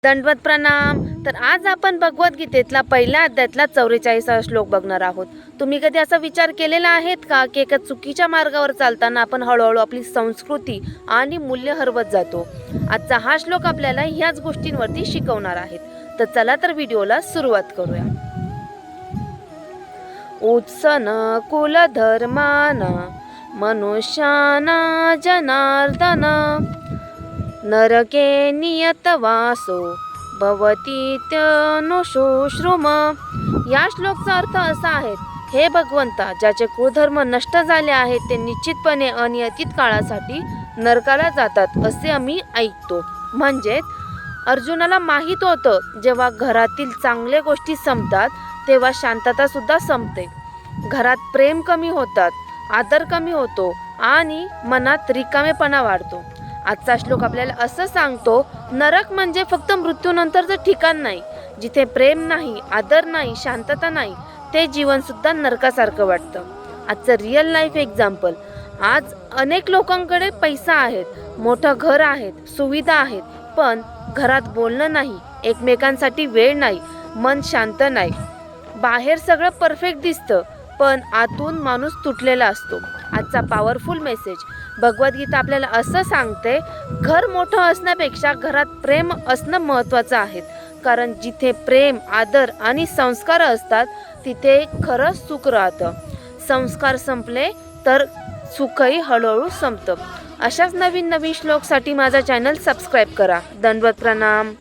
दंडवत प्रणाम। तर आज आपण भगवद्गीतेतला पहिल्या अध्यायातला 44 श्लोक बघणार आहोत। तुम्ही कधी असा विचार केलेला आहेत का की एका चुकीच्या मार्गावर चालताना आपण हळूहळू आपली संस्कृती आणि मूल्य हरवत जातो। आजचा हा श्लोक आपल्याला ह्याच गोष्टींवरती शिकवणार आहेत। तर चला तर व्हिडिओला सुरुवात करूया। उत्सन कुल धर्मान मनुष्याना जनार्दन नरके नियतवासो भवतीत्यनुशुश्रुम। या श्लोकचा अर्थ असा आहे, हे भगवंता, ज्याचे कुळधर्म नष्ट झाले आहेत ते निश्चितपणे अनियतित काळासाठी नरकाला जातात असे आम्ही ऐकतो। म्हणजेच अर्जुनाला माहीत होतं जेव्हा घरातील चांगल्या गोष्टी संपतात तेव्हा शांतता सुद्धा संपते। घरात प्रेम कमी होतात, आदर कमी होतो आणि मनात रिकामेपणा वाढतो। आजचा श्लोक आपल्याला असं सांगतो, नरक म्हणजे फक्त मृत्यूनंतरचं ठिकाण नाही। जिथे प्रेम नाही, आदर नाही, शांतता नाही, ते जीवन सुद्धा नरकासारखं वाटतं। आजचं रिअल लाईफ एक्झाम्पल, आज अनेक लोकांकडे पैसा आहेत, मोठं घर आहेत, सुविधा आहेत, पण घरात बोलणं नाही, एकमेकांसाठी वेळ नाही, मन शांत नाही। बाहेर सगळं परफेक्ट दिसतं पण आतून माणूस तुटलेला असतो। आजचा पॉवरफुल मेसेज, भगवद्गीता आपल्याला असं सांगते, घर मोठं असण्यापेक्षा घरात प्रेम असणं महत्त्वाचं आहे। कारण जिथे प्रेम, आदर आणि संस्कार असतात तिथे खरं सुख राहतं। संस्कार संपले तर सुखही हळूहळू संपतं। अशाच नवीन श्लोकसाठी माझा चॅनल सबस्क्राईब करा। दंडवत प्रणाम।